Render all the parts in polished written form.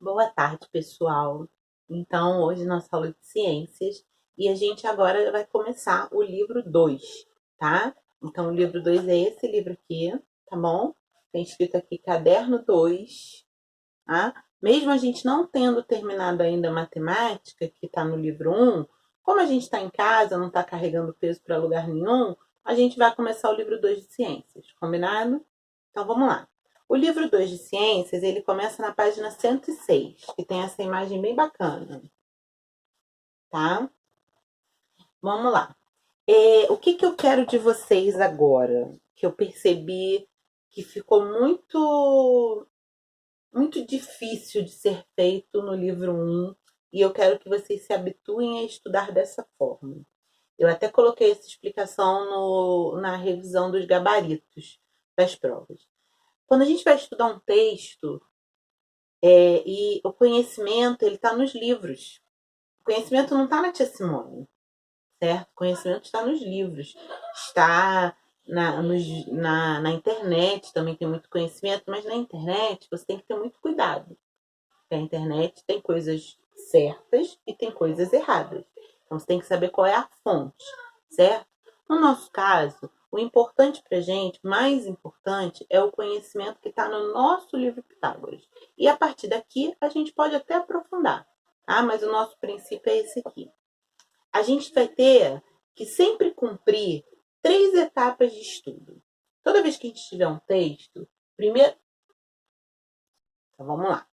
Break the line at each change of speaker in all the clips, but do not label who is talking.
Boa tarde, pessoal. Então, hoje nossa aula de ciências e a gente agora vai começar o livro 2, tá? Então, o livro 2 é esse livro aqui, tá bom? Tem escrito aqui Caderno 2, tá? Mesmo a gente não tendo terminado ainda a matemática, que está no livro 1, como a gente está em casa, não está carregando peso para lugar nenhum, a gente vai começar o livro 2 de ciências, combinado? Então, vamos lá. O livro 2 de ciências, ele começa na página 106, que tem essa imagem bem bacana, tá? Vamos lá. O que eu quero de vocês agora? Que eu percebi que ficou muito difícil de ser feito no livro 1 e eu quero que vocês se habituem a estudar dessa forma. Eu até coloquei essa explicação na revisão dos gabaritos das provas. Quando a gente vai estudar um texto, e o conhecimento, ele está nos livros. O conhecimento não está na Tia Simone, certo? O conhecimento está nos livros. Está na internet, também tem muito conhecimento, mas na internet você tem que ter muito cuidado. Porque a internet tem coisas certas e tem coisas erradas. Então você tem que saber qual é a fonte, certo? No nosso caso, o importante para a gente, mais importante, é o conhecimento que está no nosso livro Pitágoras. E a partir daqui, a gente pode até aprofundar, tá? Mas o nosso princípio é esse aqui. A gente vai ter que sempre cumprir 3 etapas de estudo. Toda vez que a gente tiver um texto, primeiro. Então vamos lá.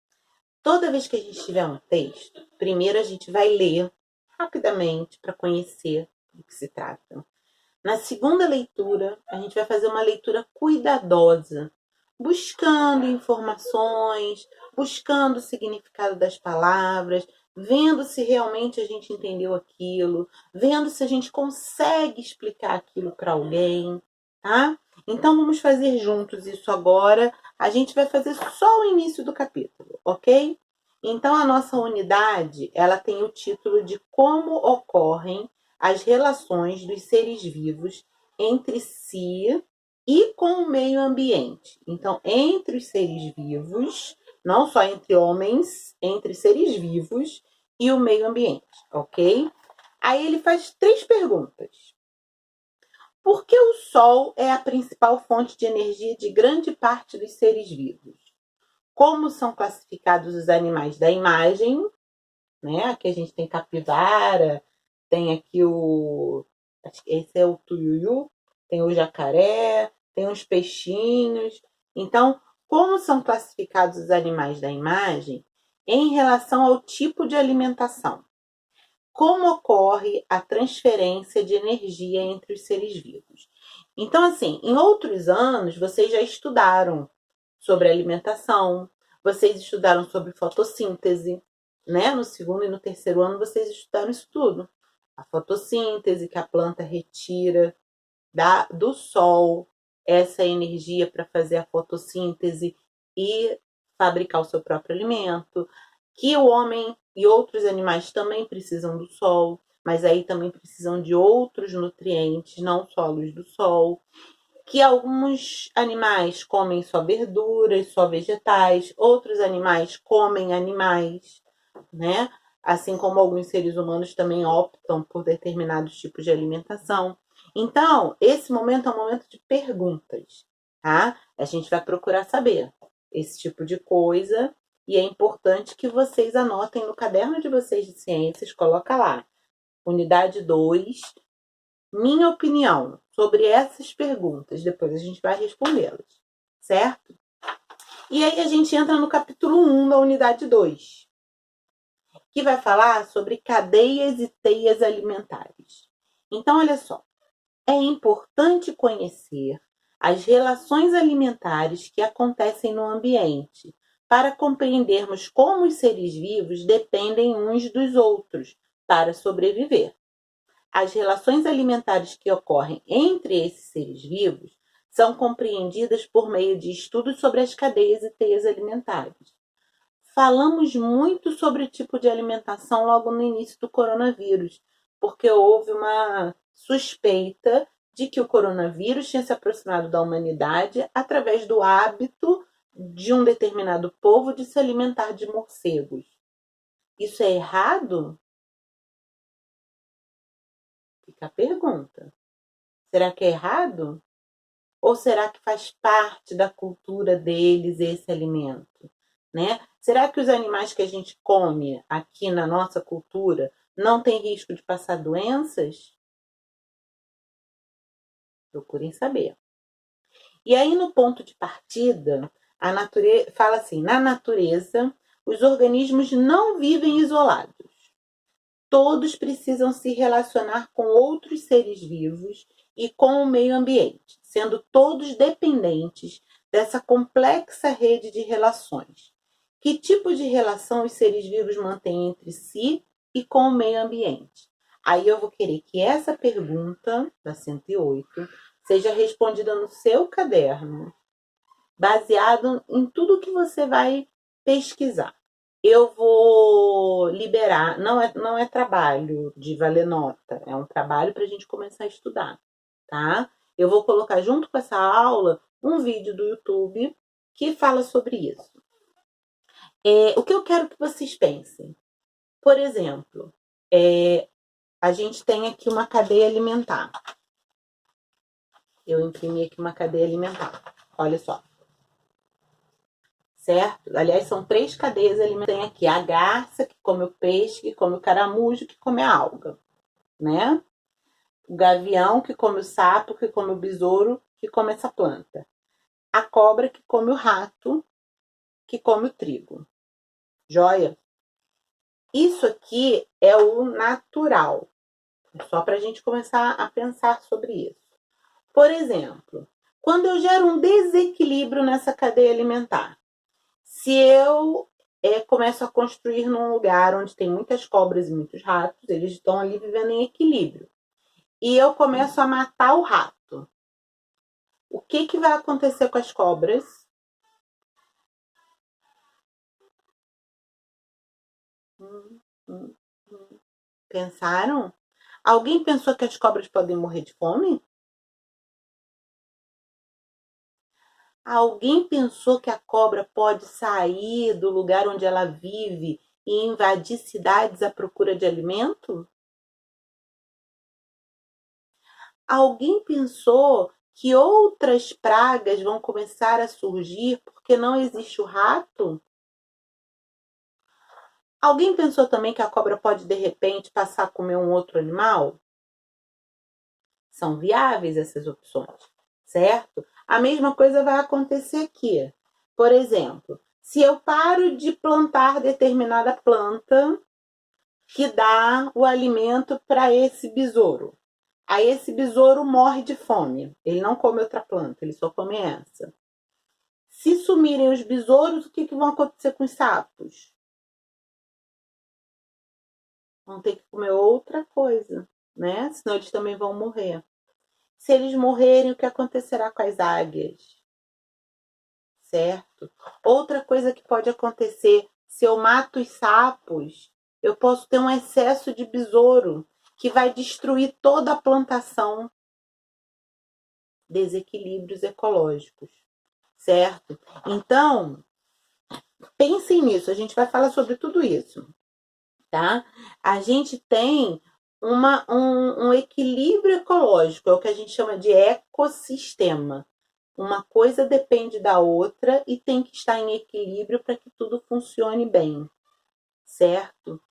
Toda vez que a gente tiver um texto, primeiro a gente vai ler rapidamente para conhecer do que se trata. Na segunda leitura, a gente vai fazer uma leitura cuidadosa, buscando informações, buscando o significado das palavras, vendo se realmente a gente entendeu aquilo, vendo se a gente consegue explicar aquilo para alguém, tá? Então vamos fazer juntos isso agora. A gente vai fazer só o início do capítulo, ok? Então a nossa unidade, ela tem o título de Como ocorrem as relações dos seres vivos entre si e com o meio ambiente. Então, entre os seres vivos, não só entre homens, entre seres vivos e o meio ambiente, ok? Aí ele faz 3 perguntas. Por que o Sol é a principal fonte de energia de grande parte dos seres vivos? Como são classificados os animais da imagem, né? Aqui a gente tem capivara, tem aqui acho que esse é o tuiuiu, tem o jacaré, tem os peixinhos. Então, como são classificados os animais da imagem em relação ao tipo de alimentação? Como ocorre a transferência de energia entre os seres vivos? Então, assim, em outros anos, vocês já estudaram sobre alimentação, vocês estudaram sobre fotossíntese, né? No segundo e no terceiro ano, vocês estudaram isso tudo. A fotossíntese, que a planta retira do sol essa energia para fazer a fotossíntese e fabricar o seu próprio alimento, que o homem e outros animais também precisam do sol, mas aí também precisam de outros nutrientes, não só a luz do sol, que alguns animais comem só verduras, só vegetais, outros animais comem animais, né? Assim como alguns seres humanos também optam por determinados tipos de alimentação. Então, esse momento é um momento de perguntas, tá? A gente vai procurar saber esse tipo de coisa e é importante que vocês anotem no caderno de vocês de ciências, coloca lá, unidade 2, minha opinião sobre essas perguntas. Depois a gente vai respondê-las, certo? E aí a gente entra no capítulo 1 da unidade 2, que vai falar sobre cadeias e teias alimentares. Então, olha só, é importante conhecer as relações alimentares que acontecem no ambiente para compreendermos como os seres vivos dependem uns dos outros para sobreviver. As relações alimentares que ocorrem entre esses seres vivos são compreendidas por meio de estudos sobre as cadeias e teias alimentares. Falamos muito sobre o tipo de alimentação logo no início do coronavírus, porque houve uma suspeita de que o coronavírus tinha se aproximado da humanidade através do hábito de um determinado povo de se alimentar de morcegos. Isso é errado? Fica a pergunta. Será que é errado? Ou será que faz parte da cultura deles esse alimento? Né? Será que os animais que a gente come aqui na nossa cultura não tem risco de passar doenças? Procurem saber. E aí, no ponto de partida, a natureza fala assim: na natureza, os organismos não vivem isolados. Todos precisam se relacionar com outros seres vivos e com o meio ambiente, sendo todos dependentes dessa complexa rede de relações. Que tipo de relação os seres vivos mantêm entre si e com o meio ambiente? Aí eu vou querer que essa pergunta, da 108, seja respondida no seu caderno, baseado em tudo que você vai pesquisar. Eu vou liberar, não é trabalho de valer nota, é um trabalho para a gente começar a estudar, tá? Eu vou colocar junto com essa aula um vídeo do YouTube que fala sobre isso. O que eu quero que vocês pensem? Por exemplo, a gente tem aqui uma cadeia alimentar. Eu imprimi aqui uma cadeia alimentar. Olha só. Certo? Aliás, são 3 cadeias alimentares. Tem aqui a garça, que come o peixe, que come o caramujo, que come a alga, né? O gavião, que come o sapo, que come o besouro, que come essa planta. A cobra, que come o rato, que come o trigo. Joia? Isso aqui é o natural. Só para a gente começar a pensar sobre isso. Por exemplo, quando eu gero um desequilíbrio nessa cadeia alimentar, se eu começo a construir num lugar onde tem muitas cobras e muitos ratos, eles estão ali vivendo em equilíbrio, e eu começo a matar o rato, o que vai acontecer com as cobras? Pensaram? Alguém pensou que as cobras podem morrer de fome? Alguém pensou que a cobra pode sair do lugar onde ela vive e invadir cidades à procura de alimento? Alguém pensou que outras pragas vão começar a surgir porque não existe o rato? Alguém pensou também que a cobra pode, de repente, passar a comer um outro animal? São viáveis essas opções, certo? A mesma coisa vai acontecer aqui. Por exemplo, se eu paro de plantar determinada planta que dá o alimento para esse besouro, aí esse besouro morre de fome. Ele não come outra planta, ele só come essa. Se sumirem os besouros, o que vão acontecer com os sapos? Vão ter que comer outra coisa, né? Senão eles também vão morrer. Se eles morrerem, o que acontecerá com as águias? Certo? Outra coisa que pode acontecer, se eu mato os sapos, eu posso ter um excesso de besouro que vai destruir toda a plantação. Desequilíbrios ecológicos, certo? Então, pensem nisso, a gente vai falar sobre tudo isso, tá? A gente tem um equilíbrio ecológico, é o que a gente chama de ecossistema. Uma coisa depende da outra e tem que estar em equilíbrio para que tudo funcione bem, certo?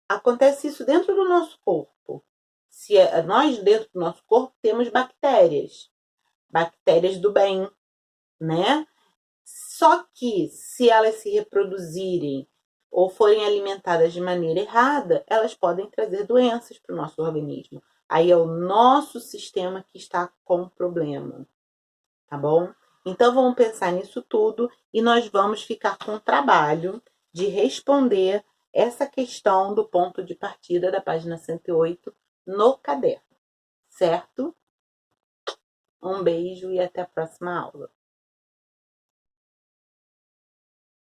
Acontece isso dentro do nosso corpo. Nós, dentro do nosso corpo, temos bactérias do bem, né? Só que se elas se reproduzirem ou forem alimentadas de maneira errada, elas podem trazer doenças para o nosso organismo. Aí é o nosso sistema que está com problema, tá bom? Então vamos pensar nisso tudo e nós vamos ficar com o trabalho de responder essa questão do ponto de partida da página 108 no caderno, certo? Um beijo e até a próxima aula.